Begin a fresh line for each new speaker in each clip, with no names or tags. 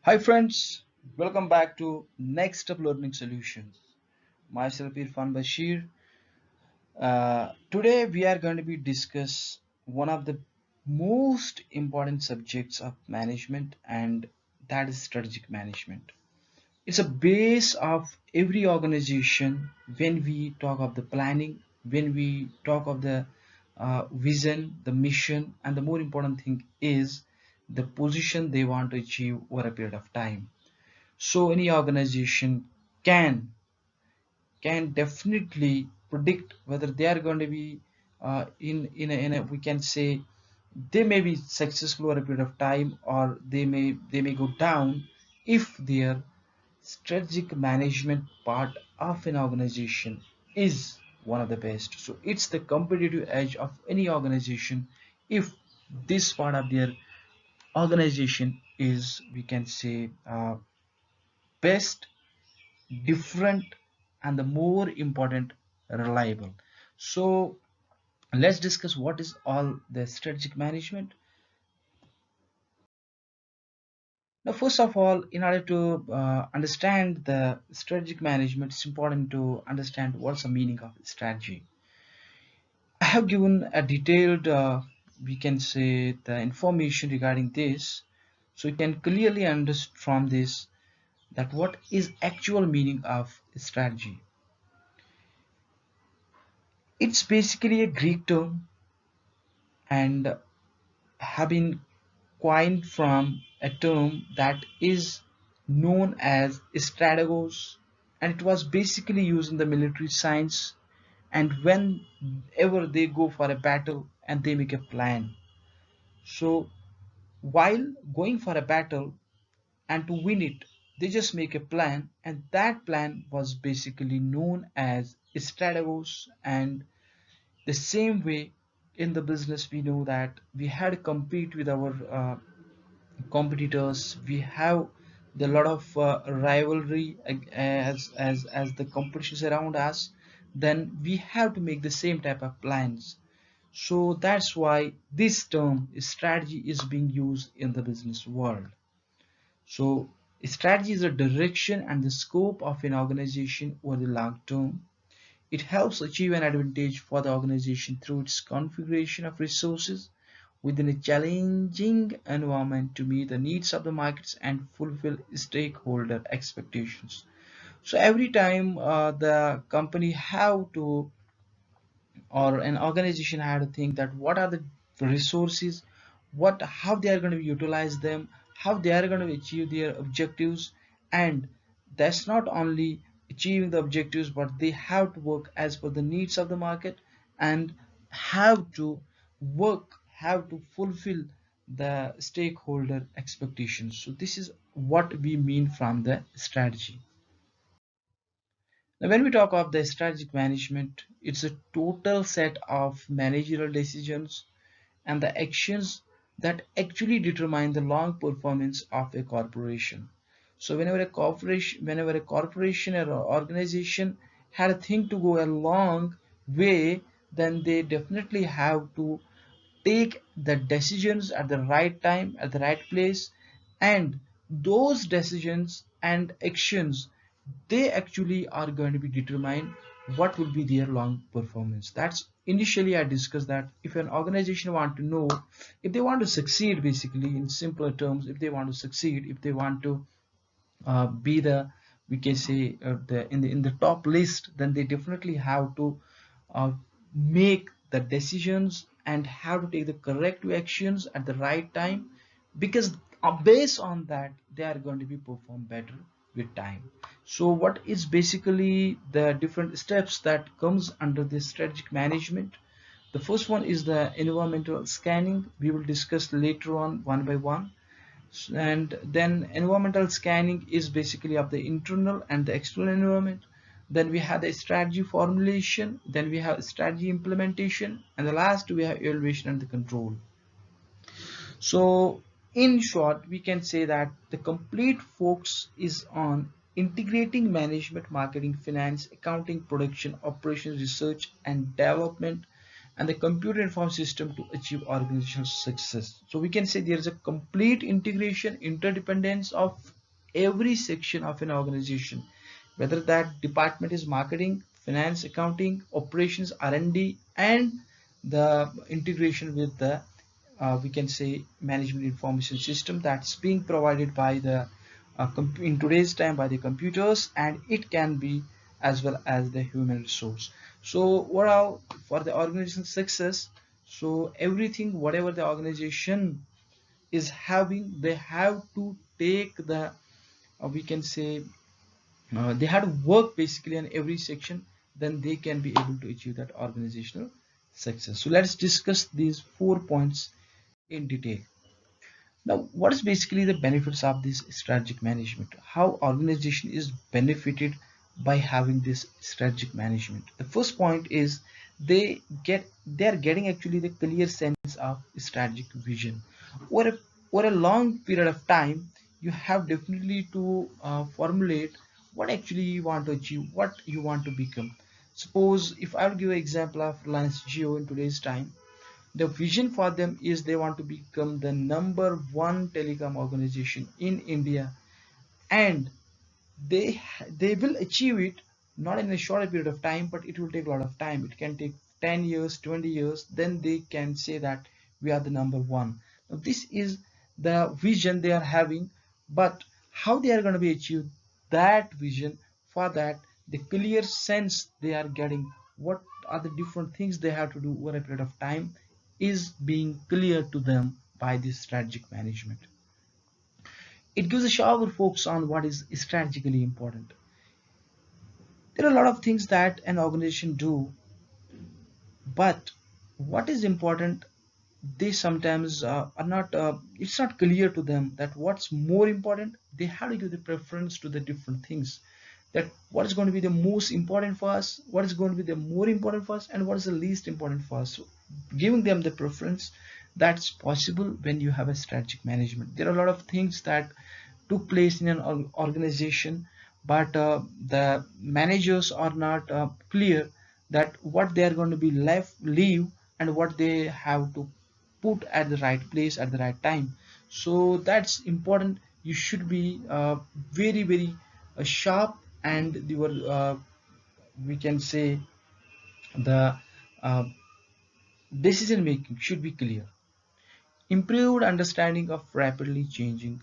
Hi friends, welcome back to Next Step Learning Solutions. Myself Irfan Bashir. Today we are going to be discuss one of the most important subjects of management, and that is strategic management. It's a base of every organization when we talk of the planning, when we talk of the vision, the mission, and the more important thing is the position they want to achieve over a period of time. So any organization can can definitely predict whether they are going to be in a we can say they may be successful over a period of time, or they may go down if their strategic management part of an organization is one of the best. So it's the competitive edge of any organization if this part of their organization is, we can say, best, different, and the more important, reliable. So let's discuss what is all the strategic management. Now, first of all, in order to understand the strategic management, it's important to understand what's the meaning of strategy. I have given a detailed, we can say, the information regarding this, so you can clearly understand from this that what is actual meaning of strategy. It's basically a Greek term and have been coined from a term that is known as strategos, and it was basically used in the military science, and whenever they go for a battle and they make a plan. So while going for a battle and to win it, they just make a plan, and that plan was basically known as strategos. And the same way in the business, we know that we had to compete with our competitors. We have the lot of rivalry as the competitions around us. Then we have to make the same type of plans. So that's why this term strategy is being used in the business world. So strategy is the direction and the scope of an organization over the long term. It helps achieve an advantage for the organization through its configuration of resources within a challenging environment to meet the needs of the markets and fulfill stakeholder expectations. So every time the company have to, or an organization had to think that what are the resources, what how they are going to utilize them, how they are going to achieve their objectives. And that's not only achieving the objectives, but they have to work as per the needs of the market, and have to have to fulfill the stakeholder expectations. So this is what we mean from the strategy. Now, when we talk of the strategic management, it's a total set of managerial decisions and the actions that actually determine the long performance of a corporation. So whenever a corporation or organization had a thing to go a long way, then they definitely have to take the decisions at the right time, at the right place, and those decisions and actions, they actually are going to be determine what will be their long performance. That's initially I discussed that if an organization want to know if they want to succeed, basically in simpler terms, if they want to succeed, if they want to be the, we can say, the top list, then they definitely have to uh, make the decisions and have to take the corrective actions at the right time, because based on that they are going to be perform better with time. So what is basically the different steps that comes under this strategic management? The first one is the environmental scanning. We will discuss later on one by one. And then environmental scanning is basically of the internal and the external environment. Then we have the strategy formulation, then we have strategy implementation, and the last we have evaluation and the control. So in short, we can say that the complete focus is on integrating management, marketing, finance, accounting, production, operations, research and development, and the computer informed system to achieve organizational success. So we can say there is a complete integration, interdependence of every section of an organization, whether that department is marketing, finance, accounting, operations, R&D, and the integration with the we can say management information system that's being provided by the in today's time by the computers, and it can be as well as the human resource. So overall, for the organization success, so everything whatever the organization is having, they have to take the we can say they have to work basically on every section, then they can be able to achieve that organizational success. So let's discuss these 4 points in detail. Now, what is basically the benefits of this strategic management? How organization is benefited by having this strategic management? The first point is they are getting actually the clear sense of strategic vision. Over a long period of time, you have definitely to formulate what actually you want to achieve, what you want to become. Suppose if I'll give an example of Reliance Jio in today's time, the vision for them is they want to become the number one telecom organization in India, and they will achieve it not in a short period of time, but it will take a lot of time. It can take 10 years, 20 years, then they can say that we are the number one. Now, this is the vision they are having, but how they are going to be achieved that vision, for that the clear sense they are getting what are the different things they have to do over a period of time is being clear to them by this strategic management. It gives a sharper focus on what is strategically important. There are a lot of things that an organization do, but what is important, they sometimes are not it's not clear to them that what's more important. They have to give the preference to the different things, that what is going to be the most important for us, what is going to be the more important for us, and what is the least important for us. So giving them the preference, that's possible when you have a strategic management. There are a lot of things that took place in an organization, but the managers are not clear that what they are going to be left leave and what they have to put at the right place at the right time. So that's important. You should be very sharp, and your we can say the uh, decision making should be clear. Improved understanding of rapidly changing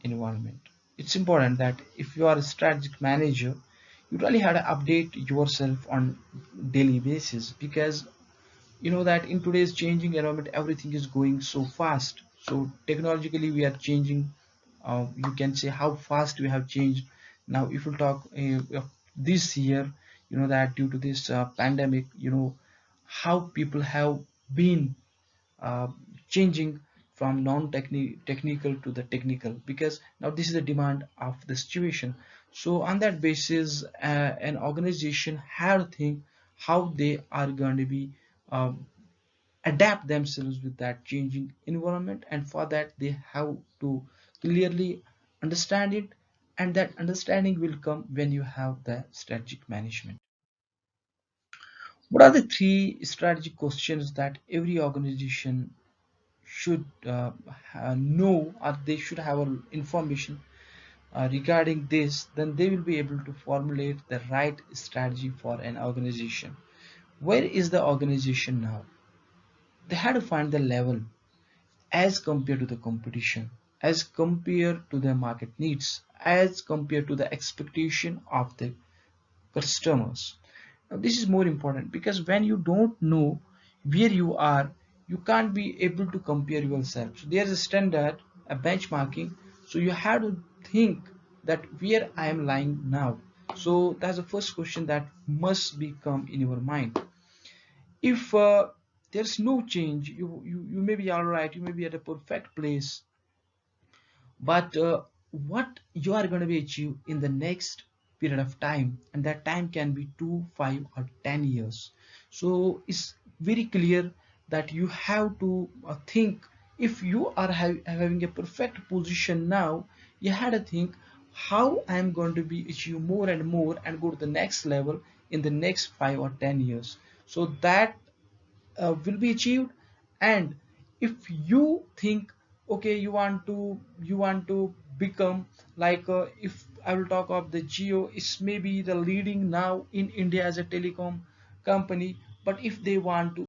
environment. It's important that if you are a strategic manager, you really have to update yourself on daily basis, because you know that in today's changing environment everything is going so fast. So technologically we are changing. You can say how fast we have changed. Now if you talk of this year, you know that due to this pandemic, you know how people have been uh, changing from non-technical to the technical, because now this is the demand of the situation. So on that basis, an organization have to think how they are going to be um, adapt themselves with that changing environment, and for that they have to clearly understand it, and that understanding will come when you have the strategic management. What are the three strategic questions that every organization should know, or they should have information regarding this? Then they will be able to formulate the right strategy for an organization. Where is the organization now? They had to find the level as compared to the competition, as compared to the market needs, as compared to the expectation of the customers. Now, this is more important, because when you don't know where you are, you can't be able to compare yourself. So there's a standard, a benchmarking. So you have to think that where I am lying now. So that's the first question that must become in your mind. If there's no change, you may be all right, you may be at a perfect place, but what you are going to be achieved in the next period of time, and that time can be 2, 5, or 10 years. So it's very clear that you have to think, if you are having a perfect position now, you had to think how I am going to be achieve more and more and go to the next level in the next 5 or 10 years, so that will be achieved. And if you think, okay, you want to become like if I will talk of the Geo, is maybe the leading now in India as a telecom company, but if they want to